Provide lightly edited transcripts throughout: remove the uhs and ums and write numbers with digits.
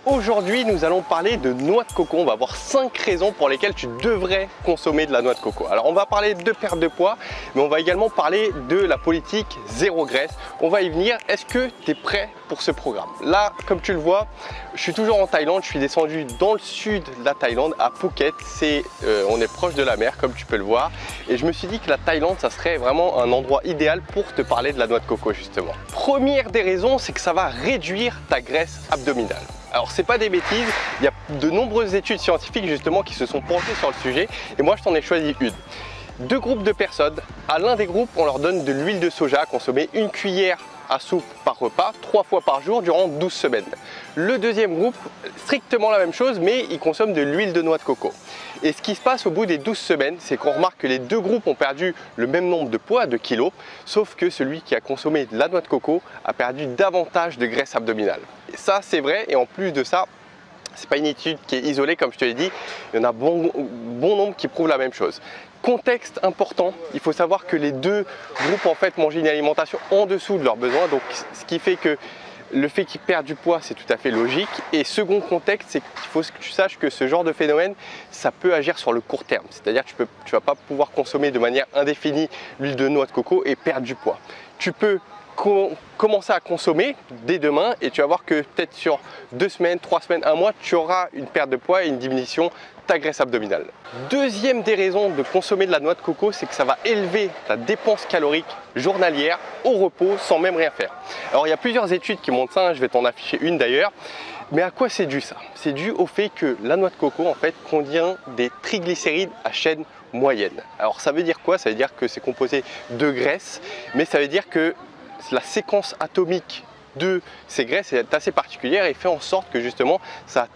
Aujourd'hui, nous allons parler de noix de coco. On va voir 5 raisons pour lesquelles tu devrais consommer de la noix de coco. Alors, on va parler de perte de poids, mais on va également parler de la politique zéro graisse. On va y venir. Est-ce que tu es prêt pour ce programme? Là, comme tu le vois, je suis toujours en Thaïlande. Je suis descendu dans le sud de la Thaïlande, à Phuket. On est proche de la mer, comme tu peux le voir. Et je me suis dit que la Thaïlande, ça serait vraiment un endroit idéal pour te parler de la noix de coco, justement. Première des raisons, c'est que ça va réduire ta graisse abdominale. Alors c'est pas des bêtises, il y a de nombreuses études scientifiques justement qui se sont penchées sur le sujet et moi je t'en ai choisi une. 2 groupes de personnes, à l'un des groupes on leur donne de l'huile de soja à consommer 1 cuillère à soupe par repas, 3 fois par jour durant 12 semaines. Le deuxième groupe, strictement la même chose mais ils consomment de l'huile de noix de coco. Et ce qui se passe au bout des 12 semaines, c'est qu'on remarque que les 2 groupes ont perdu le même nombre de poids, de kilos, sauf que celui qui a consommé de la noix de coco a perdu davantage de graisse abdominale. Et ça, c'est vrai, et en plus de ça, c'est pas une étude qui est isolée, comme je te l'ai dit, il y en a bon nombre qui prouvent la même chose. Contexte important, il faut savoir que les 2 groupes en fait mangent une alimentation en dessous de leurs besoins, donc ce qui fait que le fait qu'ils perdent du poids, c'est tout à fait logique. Et second contexte, c'est qu'il faut que tu saches que ce genre de phénomène, ça peut agir sur le court terme. C'est-à-dire que tu ne vas pas pouvoir consommer de manière indéfinie l'huile de noix de coco et perdre du poids. Tu peux commencer à consommer dès demain et tu vas voir que peut-être sur 2 semaines, 3 semaines, 1 mois, tu auras une perte de poids et une diminution de ta graisse abdominale. Deuxième des raisons de consommer de la noix de coco, c'est que ça va élever ta dépense calorique journalière au repos sans même rien faire. Alors il y a plusieurs études qui montrent ça, je vais t'en afficher une d'ailleurs. Mais à quoi c'est dû ça? C'est dû au fait que la noix de coco en fait contient des triglycérides à chaîne moyenne. Alors ça veut dire quoi? Ça veut dire que c'est composé de graisse, mais ça veut dire que la séquence atomique de ces graisses est assez particulière et fait en sorte que justement ça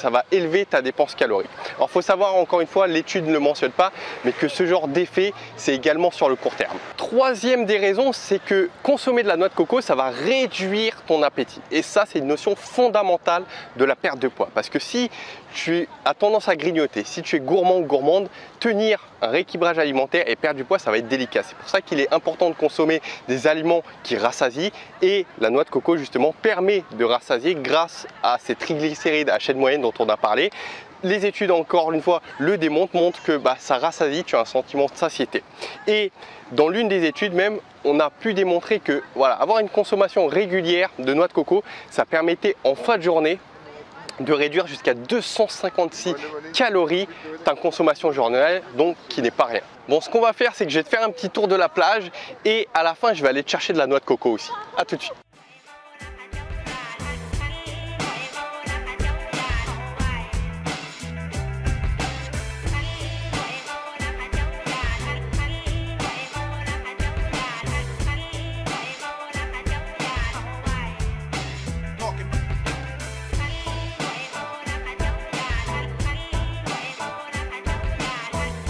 va élever ta dépense calorique. Alors il faut savoir, encore une fois, l'étude ne le mentionne pas, mais que ce genre d'effet c'est également sur le court terme. Troisième des raisons, c'est que consommer de la noix de coco, ça va réduire ton appétit. Et ça, c'est une notion fondamentale de la perte de poids. Parce que si tu as tendance à grignoter, si tu es gourmand ou gourmande, tenir un rééquilibrage alimentaire et perdre du poids, ça va être délicat. C'est pour ça qu'il est important de consommer des aliments qui rassasient et la noix de coco justement permet de rassasier grâce à ces triglycérides à chaîne moyenne dont on a parlé. Les études, encore une fois, le montrent que ça rassasie, tu as un sentiment de satiété. Et dans l'une des études même, on a pu démontrer que avoir une consommation régulière de noix de coco, ça permettait en fin de journée de réduire jusqu'à 256 calories ta consommation journalière, donc qui n'est pas rien. Bon, ce qu'on va faire, c'est que je vais te faire un petit tour de la plage et à la fin, je vais aller te chercher de la noix de coco aussi. À tout de suite.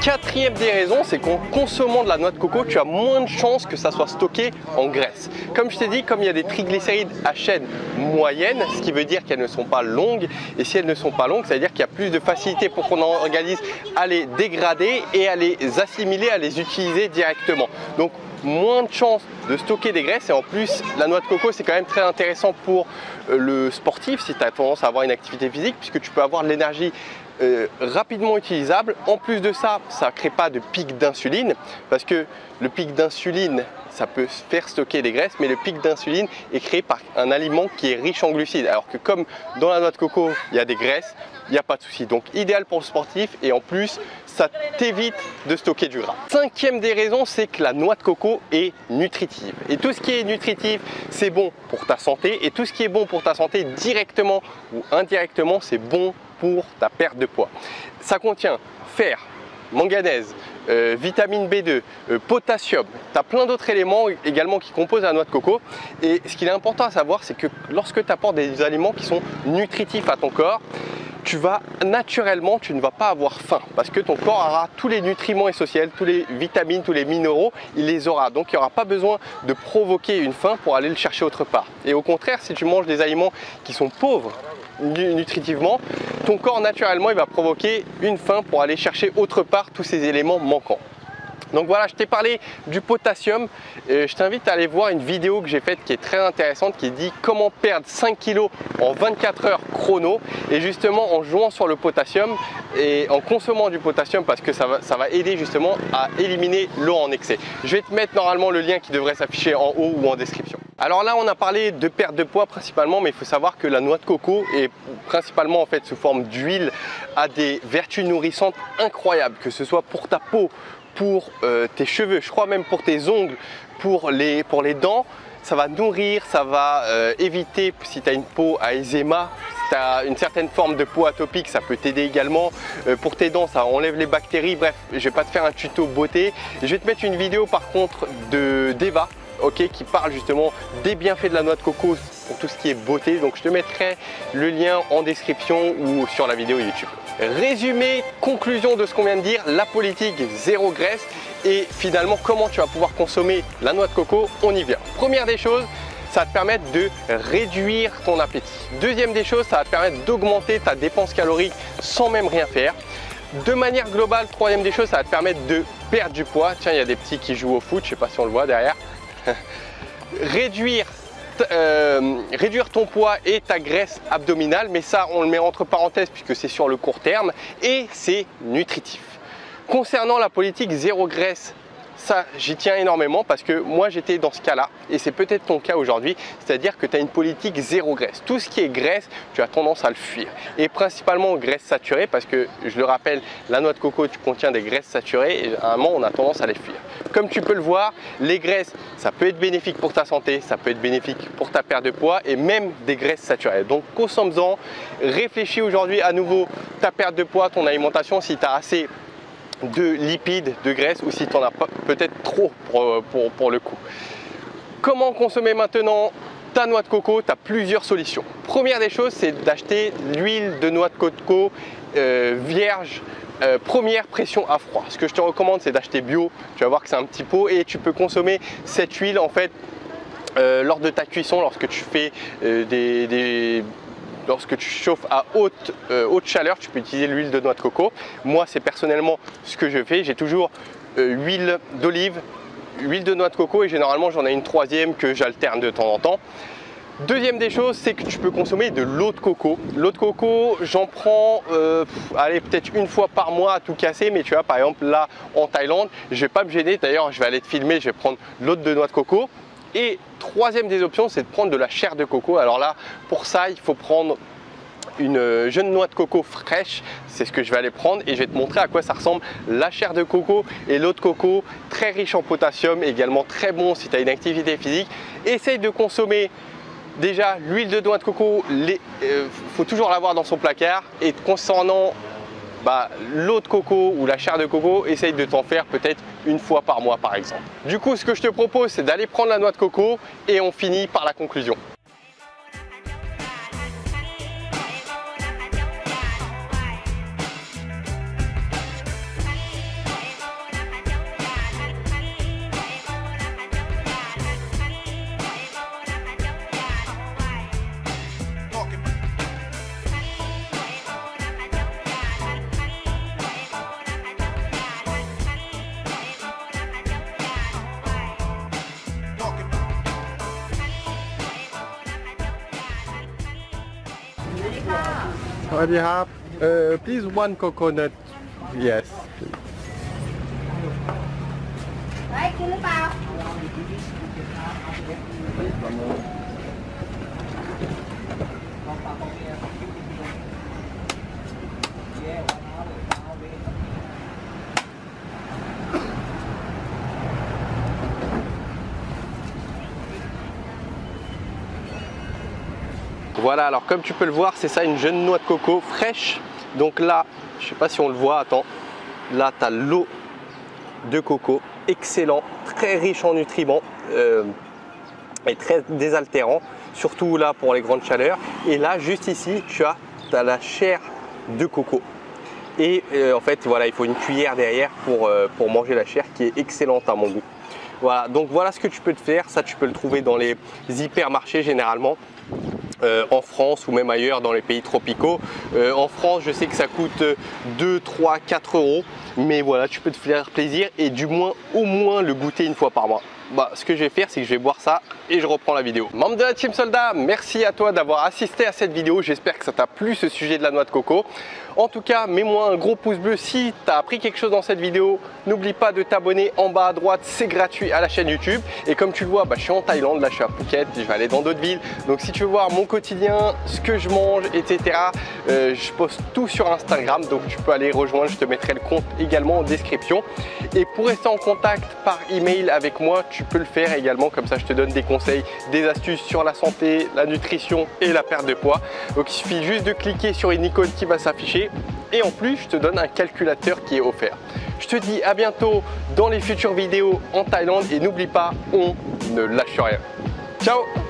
Quatrième des raisons, c'est qu'en consommant de la noix de coco, tu as moins de chances que ça soit stocké en graisse. Comme je t'ai dit, comme il y a des triglycérides à chaîne moyenne, ce qui veut dire qu'elles ne sont pas longues, et si elles ne sont pas longues, ça veut dire qu'il y a plus de facilité pour ton organisme à les dégrader et à les assimiler, à les utiliser directement. Donc moins de chances de stocker des graisses et en plus la noix de coco c'est quand même très intéressant pour le sportif si tu as tendance à avoir une activité physique puisque tu peux avoir de l'énergie rapidement utilisable. En plus de ça, ça ne crée pas de pic d'insuline parce que le pic d'insuline ça peut faire stocker des graisses, mais le pic d'insuline est créé par un aliment qui est riche en glucides. Alors que comme dans la noix de coco, il y a des graisses, il n'y a pas de souci. Donc idéal pour le sportif et en plus, ça t'évite de stocker du gras. Cinquième des raisons, c'est que la noix de coco est nutritive. Et tout ce qui est nutritif, c'est bon pour ta santé. Et tout ce qui est bon pour ta santé, directement ou indirectement, c'est bon pour ta perte de poids. Ça contient fer, manganèse, vitamine B2, potassium. Tu as plein d'autres éléments également qui composent la noix de coco. Et ce qu'il est important à savoir, c'est que lorsque tu apportes des aliments qui sont nutritifs à ton corps, tu ne vas pas avoir faim parce que ton corps aura tous les nutriments essentiels, tous les vitamines, tous les minéraux, il les aura. Donc il n'y aura pas besoin de provoquer une faim pour aller le chercher autre part. Et au contraire, si tu manges des aliments qui sont pauvres nutritivement, ton corps naturellement il va provoquer une faim pour aller chercher autre part tous ces éléments manquants. Donc voilà, je t'ai parlé du potassium. Je t'invite à aller voir une vidéo que j'ai faite qui est très intéressante, qui dit comment perdre 5 kg en 24 heures chrono. Et justement en jouant sur le potassium et en consommant du potassium, parce que ça va aider justement à éliminer l'eau en excès. Je vais te mettre normalement le lien qui devrait s'afficher en haut ou en description. Alors là, on a parlé de perte de poids principalement, mais il faut savoir que la noix de coco est principalement en fait sous forme d'huile, a des vertus nourrissantes incroyables, que ce soit pour ta peau, pour tes cheveux, je crois même pour tes ongles, pour les dents. Ça va nourrir, ça va éviter, si tu as une peau à eczéma, si tu as une certaine forme de peau atopique, ça peut t'aider également. Pour tes dents, ça enlève les bactéries. Bref, je ne vais pas te faire un tuto beauté. Je vais te mettre une vidéo par contre d'Eva, qui parle justement des bienfaits de la noix de coco pour tout ce qui est beauté. Donc je te mettrai le lien en description ou sur la vidéo YouTube. Résumé, conclusion de ce qu'on vient de dire, la politique zéro graisse et finalement comment tu vas pouvoir consommer la noix de coco, on y vient. Première des choses, ça va te permettre de réduire ton appétit. Deuxième des choses, ça va te permettre d'augmenter ta dépense calorique sans même rien faire. De manière globale, troisième des choses, ça va te permettre de perdre du poids. Tiens, il y a des petits qui jouent au foot, je ne sais pas si on le voit derrière. Réduire ton poids et ta graisse abdominale, mais ça on le met entre parenthèses puisque c'est sur le court terme et c'est nutritif. Concernant la politique zéro graisse, ça j'y tiens énormément parce que moi j'étais dans ce cas là et c'est peut-être ton cas aujourd'hui, c'est-à-dire que tu as une politique zéro graisse. Tout ce qui est graisse, tu as tendance à le fuir et principalement graisse saturée parce que je le rappelle, la noix de coco contient des graisses saturées et à un moment on a tendance à les fuir. Comme tu peux le voir, les graisses ça peut être bénéfique pour ta santé, ça peut être bénéfique pour ta perte de poids et même des graisses saturées. Donc consomme-en, réfléchis aujourd'hui à nouveau ta perte de poids, ton alimentation, si tu as assez de lipides, de graisse ou si tu en as peut-être trop pour le coup. Comment consommer maintenant ta noix de coco? Tu as plusieurs solutions. Première des choses, c'est d'acheter l'huile de noix de coco vierge, première pression à froid. Ce que je te recommande, c'est d'acheter bio. Tu vas voir que c'est un petit pot et tu peux consommer cette huile en fait lors de ta cuisson, lorsque tu fais lorsque tu chauffes à haute chaleur, tu peux utiliser l'huile de noix de coco. Moi, c'est personnellement ce que je fais. J'ai toujours huile d'olive, huile de noix de coco et généralement, j'en ai une troisième que j'alterne de temps en temps. Deuxième des choses, c'est que tu peux consommer de l'eau de coco. L'eau de coco, j'en prends allez, peut-être une fois par mois à tout casser, mais tu vois, par exemple, là, en Thaïlande, je ne vais pas me gêner. D'ailleurs, je vais aller te filmer, je vais prendre l'eau de noix de coco. Et troisième des options, c'est de prendre de la chair de coco. Alors là, pour ça, il faut prendre une jeune noix de coco fraîche. C'est ce que je vais aller prendre et je vais te montrer à quoi ça ressemble la chair de coco et l'eau de coco, très riche en potassium, également très bon si tu as une activité physique. Essaye de consommer déjà l'huile de noix de coco, faut toujours l'avoir dans son placard. Et concernant l'eau de coco ou la chair de coco, essaye de t'en faire peut-être une fois par mois par exemple. Du coup, ce que je te propose, c'est d'aller prendre la noix de coco et on finit par la conclusion. Please one coconut. Yes. Voilà, alors comme tu peux le voir, c'est ça, une jeune noix de coco fraîche. Donc là, je ne sais pas si on le voit, attends. Là, tu as l'eau de coco, excellent, très riche en nutriments et très désaltérant, surtout là pour les grandes chaleurs. Et là, juste ici, tu as la chair de coco. Et en fait, voilà, il faut une cuillère derrière pour manger la chair qui est excellente à mon goût. Voilà, donc voilà ce que tu peux te faire. Ça, tu peux le trouver dans les hypermarchés généralement. en France ou même ailleurs dans les pays tropicaux. En France, je sais que ça coûte 2, 3, 4 euros, mais voilà, tu peux te faire plaisir et du moins au moins le goûter une fois par mois. Ce que je vais faire, c'est que je vais boire ça et je reprends la vidéo. Membre de la Team Soldat, merci à toi d'avoir assisté à cette vidéo. J'espère que ça t'a plu ce sujet de la noix de coco. En tout cas, mets-moi un gros pouce bleu si tu as appris quelque chose dans cette vidéo. N'oublie pas de t'abonner en bas à droite, c'est gratuit à la chaîne YouTube. Et comme tu le vois, je suis en Thaïlande, là je suis à Phuket, je vais aller dans d'autres villes. Donc si tu veux voir mon quotidien, ce que je mange, etc., je poste tout sur Instagram. Donc tu peux aller rejoindre, je te mettrai le compte également en description. Et pour rester en contact par email avec moi, tu peux le faire également. Comme ça, je te donne des conseils, des astuces sur la santé, la nutrition et la perte de poids. Donc il suffit juste de cliquer sur une icône qui va s'afficher. Et en plus, je te donne un calculateur qui est offert. Je te dis à bientôt dans les futures vidéos en Thaïlande et n'oublie pas, on ne lâche rien. Ciao!